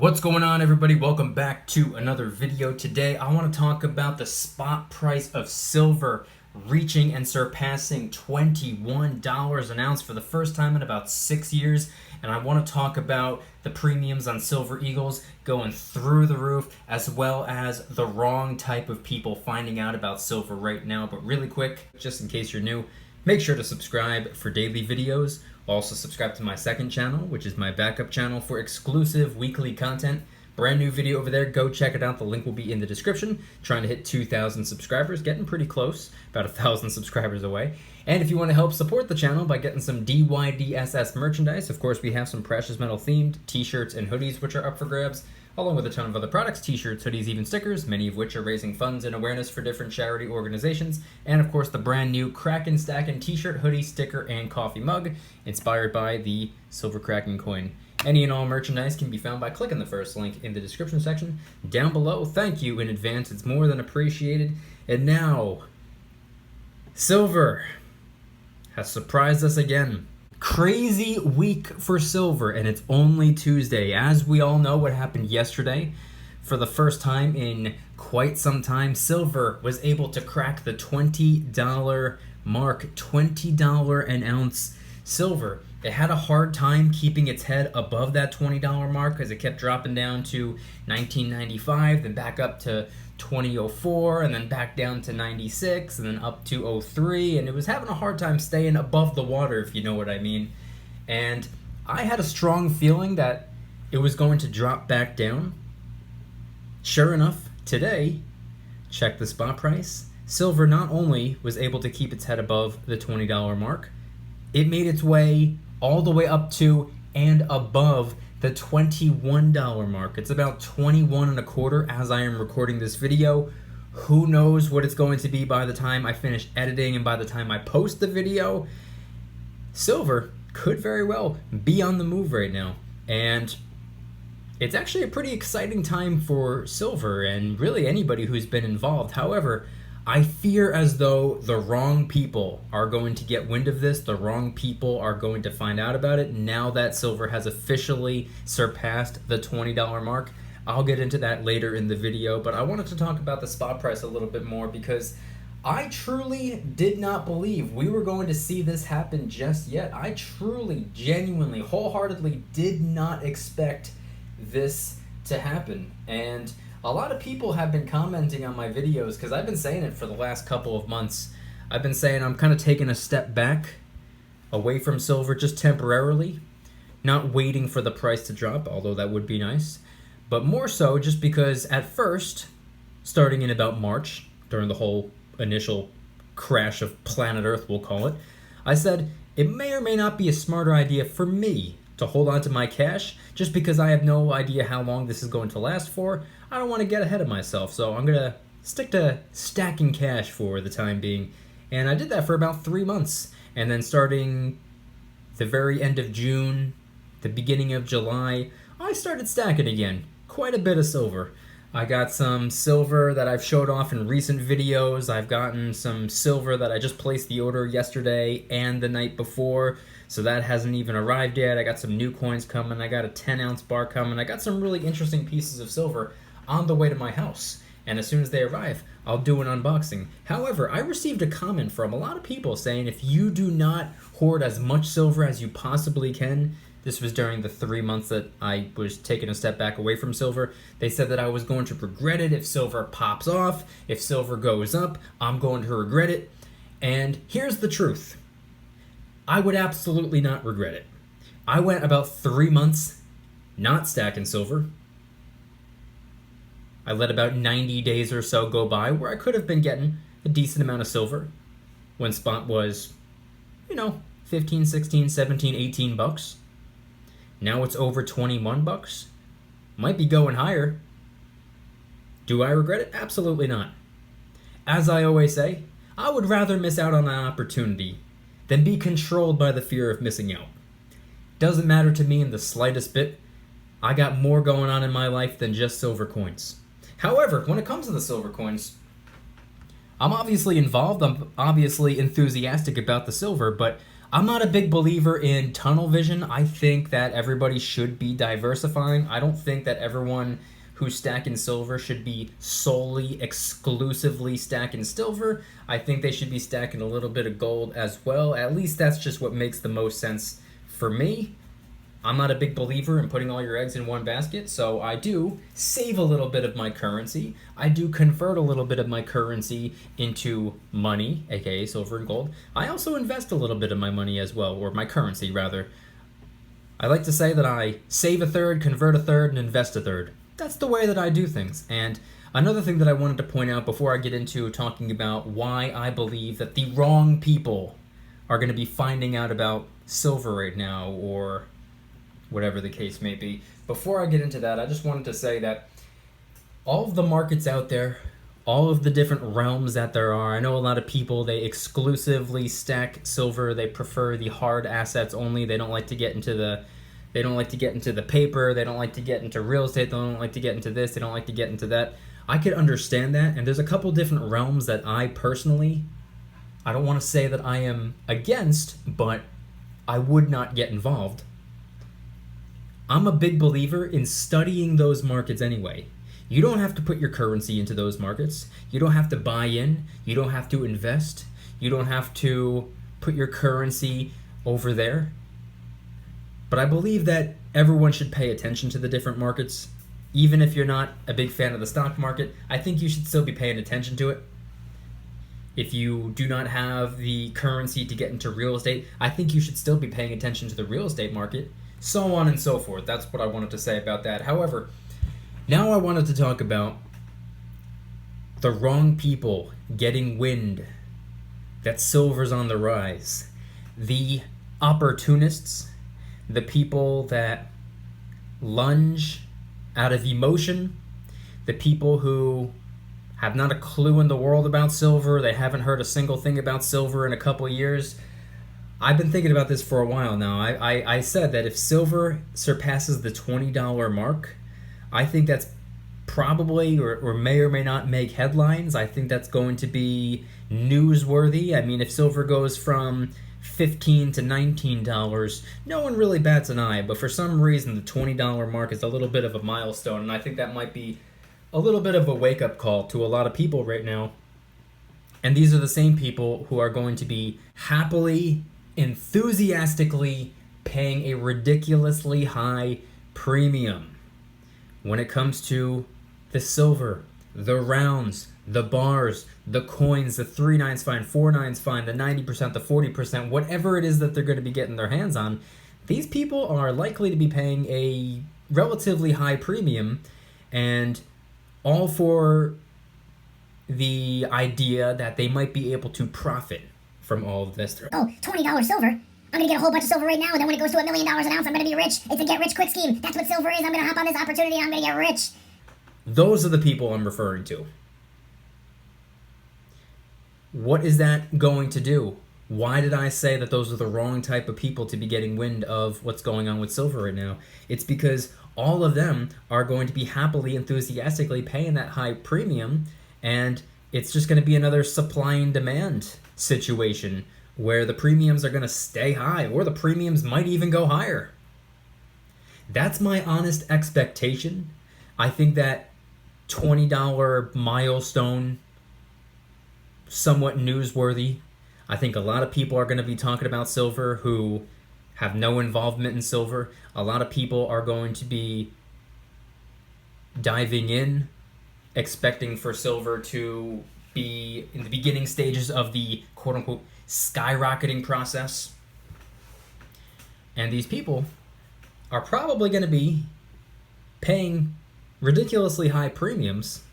What's going on, everybody? Welcome back to another video. Today I want to talk about the spot price of silver reaching and surpassing $21 an ounce for the first time in about 6 years. And I want to talk about the premiums on silver eagles going through the roof, as well as the wrong type of people finding out about silver right now. But really quick, just in case you're new, make sure to subscribe for daily videos. Also subscribe to my second channel, which is my backup channel for exclusive weekly content. Brand new video over there. Go check it out. The link will be in the description. Trying to hit 2,000 subscribers. Getting pretty close. About 1,000 subscribers away. And if you want to help support the channel by getting some DYDSS merchandise, of course we have some precious metal themed t-shirts and hoodies which are up for grabs, along with a ton of other products, t-shirts, hoodies, even stickers, many of which are raising funds and awareness for different charity organizations, and of course the brand new Kraken Stackin' t-shirt, hoodie, sticker, and coffee mug, inspired by the Silver Kraken coin. Any and all merchandise can be found by clicking the first link in the description section down below. Thank you in advance, it's more than appreciated. And now, silver has surprised us again. Crazy week for silver, and it's only Tuesday. As we all know, what happened yesterday, for the first time in quite some time, silver was able to crack the $20 mark. $20 an ounce silver. It had a hard time keeping its head above that $20 mark because it kept dropping down to $19.95, then back up to $20.04, and then back down to $96, and then up to $03, and it was having a hard time staying above the water, if you know what I mean. And I had a strong feeling that it was going to drop back down. Sure enough, today, check the spot price. Silver not only was able to keep its head above the $20 mark, it made its way all the way up to and above the $21 mark. It's about 21 and a quarter as I am recording this video. Who knows what it's going to be by the time I finish editing and by the time I post the video. Silver could very well be on the move right now. And it's actually a pretty exciting time for silver and really anybody who's been involved. However, I fear as though the wrong people are going to get wind of this. The wrong people are going to find out about it now that silver has officially surpassed the $20 mark. I'll get into that later in the video, but I wanted to talk about the spot price a little bit more because I truly did not believe we were going to see this happen just yet. I truly, genuinely, wholeheartedly did not expect this to happen. And a lot of people have been commenting on my videos because I've been saying it for the last couple of months. I've been saying I'm kind of taking a step back away from silver just temporarily, not waiting for the price to drop, although that would be nice, but more so just because at first, starting in about March, during the whole initial crash of planet Earth, we'll call it, I said it may or may not be a smarter idea for me to hold on to my cash just because I have no idea how long this is going to last for. I don't want to get ahead of myself, so I'm gonna stick to stacking cash for the time being. And I did that for about 3 months. And then starting the very end of June, the beginning of July, I started stacking again. Quite a bit of silver. I got some silver that I've showed off in recent videos. I've gotten some silver that I just placed the order yesterday and the night before, so that hasn't even arrived yet. I got some new coins coming. I got a 10-ounce bar coming. I got some really interesting pieces of silver on the way to my house, and as soon as they arrive, I'll do an unboxing. However, I received a comment from a lot of people saying if you do not hoard as much silver as you possibly can, this was during the 3 months that I was taking a step back away from silver, they said that I was going to regret it if silver pops off, if silver goes up, I'm going to regret it. And here's the truth. I would absolutely not regret it. I went about 3 months not stacking silver. I let about 90 days or so go by where I could have been getting a decent amount of silver when spot was, 15, 16, 17, 18 bucks. Now it's over 21 bucks. Might be going higher. Do I regret it? Absolutely not. As I always say, I would rather miss out on an opportunity than be controlled by the fear of missing out. Doesn't matter to me in the slightest bit. I got more going on in my life than just silver coins. However, when it comes to the silver coins, I'm obviously involved, I'm obviously enthusiastic about the silver, but I'm not a big believer in tunnel vision. I think that everybody should be diversifying. I don't think that everyone who's stacking silver should be solely, exclusively stacking silver. I think they should be stacking a little bit of gold as well. At least that's just what makes the most sense for me. I'm not a big believer in putting all your eggs in one basket, so I do save a little bit of my currency. I do convert a little bit of my currency into money, aka silver and gold. I also invest a little bit of my money as well, or my currency rather. I like to say that I save a third, convert a third, and invest a third. That's the way that I do things. And another thing that I wanted to point out before I get into talking about why I believe that the wrong people are going to be finding out about silver right now, or whatever the case may be. Before I get into that, I just wanted to say that all of the markets out there, all of the different realms that there are, I know a lot of people, they exclusively stack silver. They prefer the hard assets only. They don't like to get into the paper. They don't like to get into real estate. They don't like to get into this. They don't like to get into that. I could understand that. And there's a couple different realms that I personally, I don't want to say that I am against, but I would not get involved. I'm a big believer in studying those markets anyway. You don't have to put your currency into those markets. You don't have to buy in. You don't have to invest. You don't have to put your currency over there. But I believe that everyone should pay attention to the different markets. Even if you're not a big fan of the stock market, I think you should still be paying attention to it. If you do not have the currency to get into real estate, I think you should still be paying attention to the real estate market. So on and so forth. That's what I wanted to say about that. However, now I wanted to talk about the wrong people getting wind that silver's on the rise. The opportunists, the people that lunge out of emotion, the people who have not a clue in the world about silver, they haven't heard a single thing about silver in a couple years. I've been thinking about this for a while now. I said that if silver surpasses the $20 mark, I think that's probably or may or may not make headlines. I think that's going to be newsworthy. I mean, if silver goes from $15 to $19, no one really bats an eye, but for some reason the $20 mark is a little bit of a milestone, and I think that might be a little bit of a wake-up call to a lot of people right now. And these are the same people who are going to be happily, enthusiastically paying a ridiculously high premium when it comes to the silver, the rounds, the bars, the coins, the 3/9's fine, 4/9's fine, the 90%, the 40%, whatever it is that they're going to be getting their hands on. These people are likely to be paying a relatively high premium, and all for the idea that they might be able to profit from all of this. Oh, $20 silver? I'm gonna get a whole bunch of silver right now, and then when it goes to $1 million an ounce, I'm gonna be rich. It's a get-rich-quick scheme. That's what silver is. I'm gonna hop on this opportunity, and I'm gonna get rich. Those are the people I'm referring to. What is that going to do? Why did I say that those are the wrong type of people to be getting wind of what's going on with silver right now? It's because all of them are going to be happily, enthusiastically paying that high premium, and it's just going to be another supply and demand situation where the premiums are going to stay high, or the premiums might even go higher. That's my honest expectation. I think that $20 milestone, somewhat newsworthy. I think a lot of people are going to be talking about silver who have no involvement in silver. A lot of people are going to be diving in, expecting for silver to be in the beginning stages of the quote-unquote skyrocketing process. And these people are probably going to be paying ridiculously high premiums,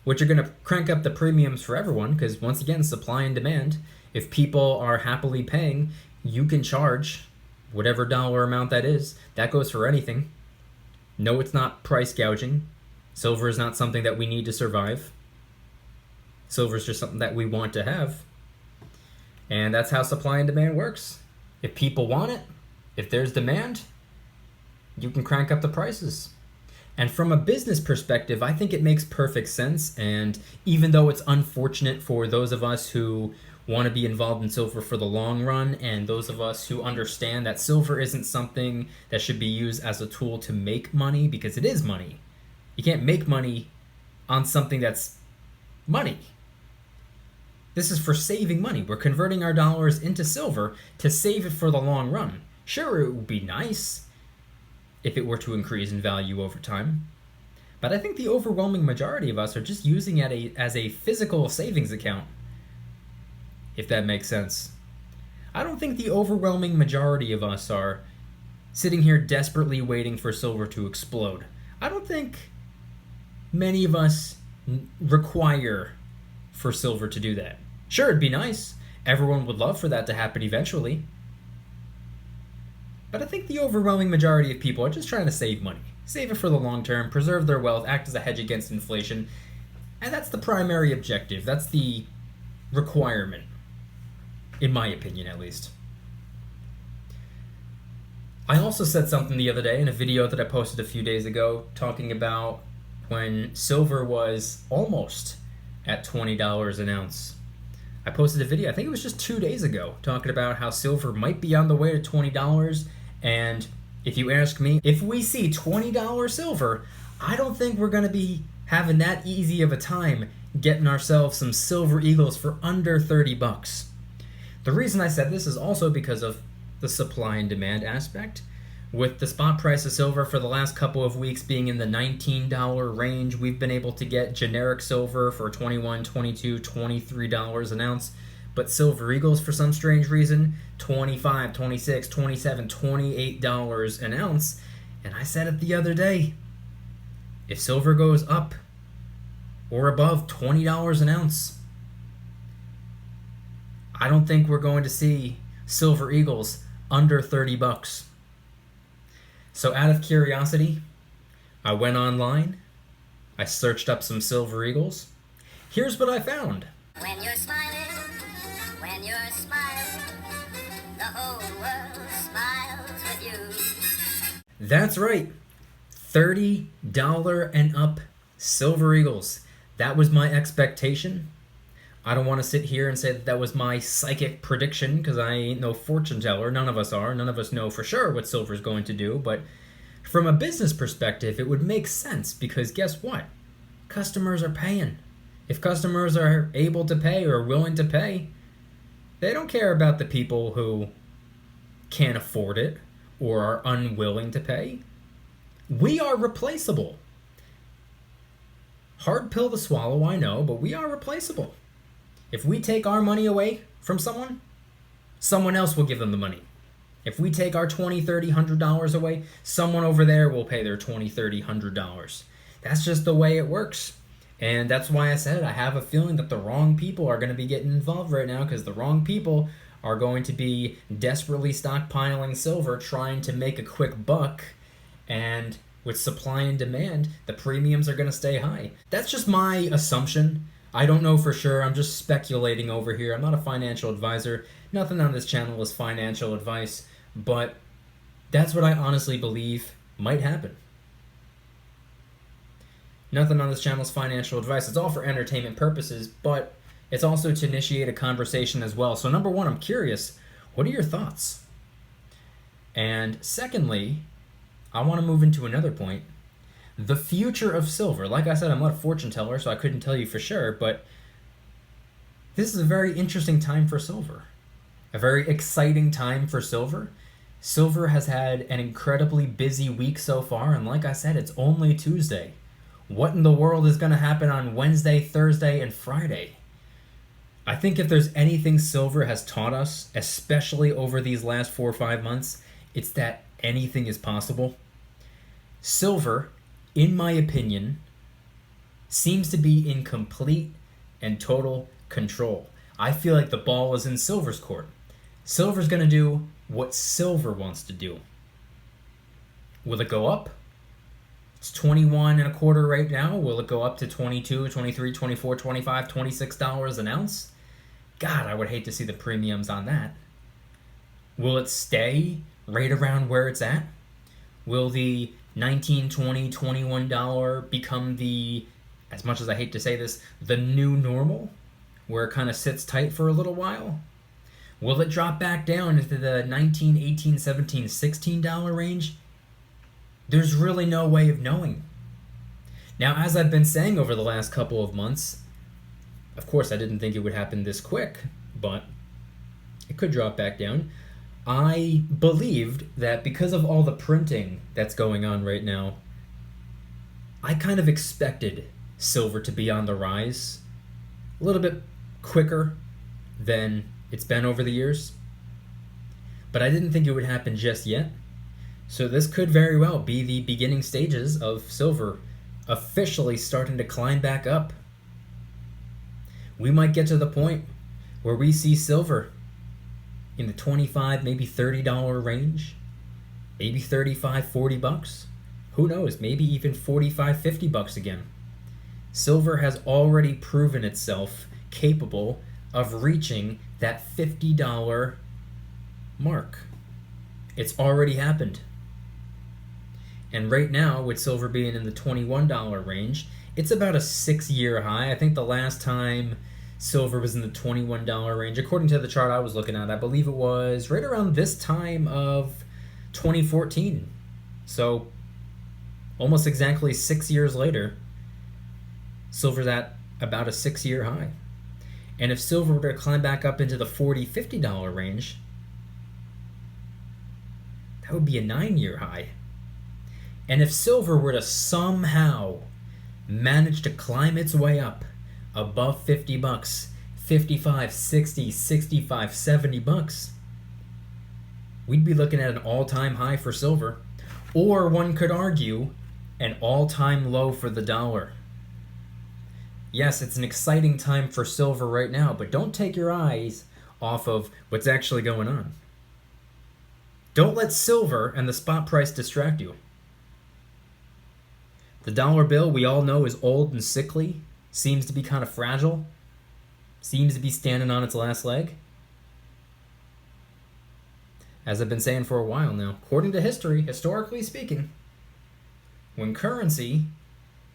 which are going to crank up the premiums for everyone, because once again, supply and demand. If people are happily paying, you can charge whatever dollar amount that is. That goes for anything. No, it's not price gouging. Silver is not something that we need to survive. Silver is just something that we want to have. And that's how supply and demand works. If people want it, if there's demand, you can crank up the prices. And from a business perspective, I think it makes perfect sense. And even though it's unfortunate for those of us who want to be involved in silver for the long run, and those of us who understand that silver isn't something that should be used as a tool to make money, because it is money. You can't make money on something that's money. This is for saving money. We're converting our dollars into silver to save it for the long run. Sure, it would be nice if it were to increase in value over time, but I think the overwhelming majority of us are just using it as a physical savings account, if that makes sense. I don't think the overwhelming majority of us are sitting here desperately waiting for silver to explode. I don't think many of us require for silver to do that. Sure, it'd be nice. Everyone would love for that to happen eventually. But I think the overwhelming majority of people are just trying to save money. Save it for the long term, preserve their wealth, act as a hedge against inflation. And that's the primary objective. That's the requirement, in my opinion at least. I also said something the other day in a video that I posted a few days ago talking about when silver was almost at $20 an ounce. I posted a video, I think it was just 2 days ago, talking about how silver might be on the way to $20. And if you ask me, if we see $20 silver, I don't think we're going to be having that easy of a time getting ourselves some silver eagles for under 30 bucks. The reason I said this is also because of the supply and demand aspect. With the spot price of silver for the last couple of weeks being in the $19 range, we've been able to get generic silver for $21, $22, $23 an ounce. But silver eagles, for some strange reason, $25, $26, $27, $28 an ounce. And I said it the other day, if silver goes up or above $20 an ounce, I don't think we're going to see silver eagles under 30 bucks. So out of curiosity, I went online, I searched up some silver eagles. Here's what I found. When you're smiling, the whole world smiles with you. That's right, $30 and up silver eagles. That was my expectation. I don't want to sit here and say that was my psychic prediction, because I ain't no fortune teller. None of us are. None of us know for sure what silver is going to do. But from a business perspective, it would make sense, because guess what? Customers are paying. If customers are able to pay or willing to pay, they don't care about the people who can't afford it or are unwilling to pay. We are replaceable. Hard pill to swallow, I know, but we are replaceable. If we take our money away from someone, someone else will give them the money. If we take our $20, $30, $100 away, someone over there will pay their $20, $30, $100. That's just the way it works. And that's why I said I have a feeling that the wrong people are going to be getting involved right now, because the wrong people are going to be desperately stockpiling silver, trying to make a quick buck. And with supply and demand, the premiums are going to stay high. That's just my assumption. I don't know for sure. I'm just speculating over here. I'm not a financial advisor. Nothing on this channel is financial advice, but that's what I honestly believe might happen. Nothing on this channel is financial advice. It's all for entertainment purposes, but it's also to initiate a conversation as well. So number one, I'm curious, what are your thoughts? And secondly, I want to move into another point. The future of silver. Like I said, I'm not a fortune teller, so I couldn't tell you for sure, but this is a very interesting time for silver. A very exciting time for silver. Silver has had an incredibly busy week so far, and like I said, it's only Tuesday. What in the world is going to happen on Wednesday, Thursday, and Friday? I think if there's anything silver has taught us, especially over these last 4 or 5 months, it's that anything is possible. Silver, in my opinion, seems to be in complete and total control. I feel like the ball is in silver's court. Silver's going to do what silver wants to do. Will it go up? It's 21 and a quarter right now. Will it go up to 22, 23, 24, 25, $26 an ounce? God, I would hate to see the premiums on that. Will it stay right around where it's at? Will the $19, $20, $21 become the, as much as I hate to say this, the new normal? where it kind of sits tight for a little while? Will it drop back down into the $19, $18, $17, $16 range? There's really no way of knowing. Now, as I've been saying over the last couple of months, of course I didn't think it would happen this quick, but it could drop back down. I believed that because of all the printing that's going on right now, I kind of expected silver to be on the rise a little bit quicker than it's been over the years. But I didn't think it would happen just yet. So this could very well be the beginning stages of silver officially starting to climb back up. We might get to the point where we see silver in the $25, maybe $30 range, maybe $35, $40. Who knows, maybe even $45, $50 again. Silver has already proven itself capable of reaching that $50 mark. It's already happened. And right now, with silver being in the $21 range, it's about a 6-year high. I think the last time silver was in the $21 range, according to the chart I was looking at, I believe it was right around this time of 2014. So almost exactly 6 years later, silver's at about a 6-year high. And if silver were to climb back up into the $40, $50 range, that would be a 9-year high. And if silver were to somehow manage to climb its way up above $50, 55, 60, 65, $70, we'd be looking at an all-time high for silver, or one could argue an all-time low for the dollar. Yes, it's an exciting time for silver right now, but don't take your eyes off of what's actually going on. Don't let silver and the spot price distract you. The dollar bill, we all know, is old and sickly, seems to be kind of fragile, seems to be standing on its last leg. As I've been saying for a while now, according to history, historically speaking, when currency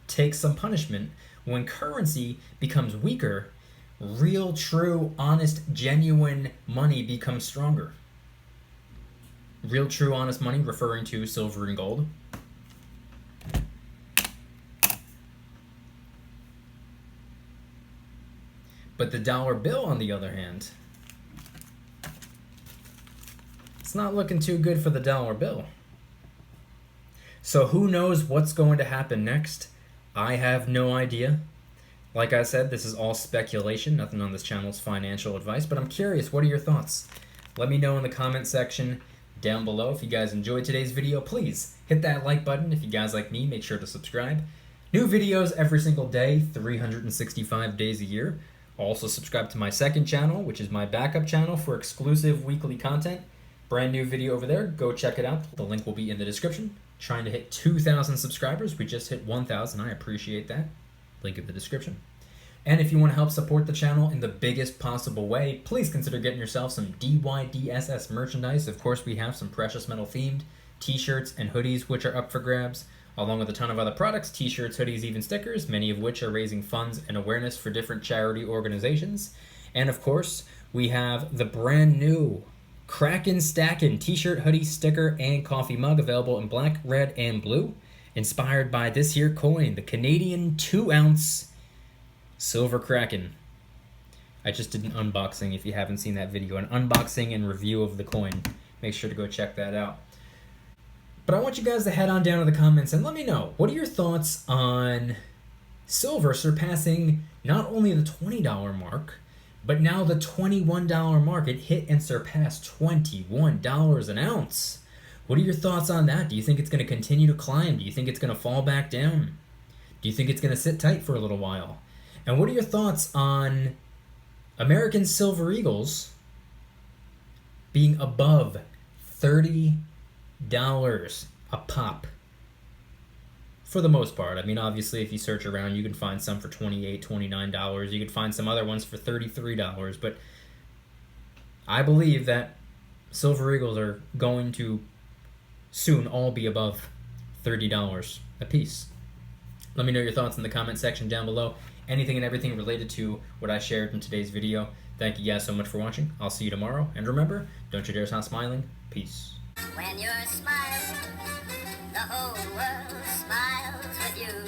takes some punishment, when currency becomes weaker, real, true, honest, genuine money becomes stronger. Real, true, honest money, referring to silver and gold. But the dollar bill, on the other hand, it's not looking too good for the dollar bill. So who knows what's going to happen next? I have no idea. Like I said, this is all speculation. Nothing on this channel is financial advice, but I'm curious, what are your thoughts? Let me know in the comment section down below. If you guys enjoyed today's video, please hit that like button. If you guys like me, make sure to subscribe. New videos every single day, 365 days a year. Also subscribe to my second channel, which is my backup channel for exclusive weekly content. Brand new video over there. Go check it out. The link will be in the description. Trying to hit 2,000 subscribers. We just hit 1,000. I appreciate that. Link in the description. And if you want to help support the channel in the biggest possible way, please consider getting yourself some DYDSS merchandise. Of course, we have some precious metal themed t-shirts and hoodies, which are up for grabs, along with a ton of other products, t-shirts, hoodies, even stickers, many of which are raising funds and awareness for different charity organizations. And of course, we have the brand new Kraken Stackin' t-shirt, hoodie, sticker, and coffee mug available in black, red, and blue, inspired by this here coin, the Canadian 2-ounce Silver Kraken. I just did an unboxing. If you haven't seen that video, an unboxing and review of the coin, make sure to go check that out. But I want you guys to head on down to the comments and let me know, what are your thoughts on silver surpassing not only the $20 mark, but now the $21 mark? It hit and surpassed $21 an ounce. What are your thoughts on that? Do you think it's going to continue to climb? Do you think it's going to fall back down? Do you think it's going to sit tight for a little while? And what are your thoughts on American Silver Eagles being above $30 a pop? For the most part. I mean, obviously, if you search around, you can find some for $28, $29. You can find some other ones for $33. But I believe that Silver Eagles are going to soon all be above $30 a piece. Let me know your thoughts in the comment section down below. Anything and everything related to what I shared in today's video. Thank you guys so much for watching. I'll see you tomorrow. And remember, don't you dare stop smiling. Peace. When you're smiling, the whole world smiles with you.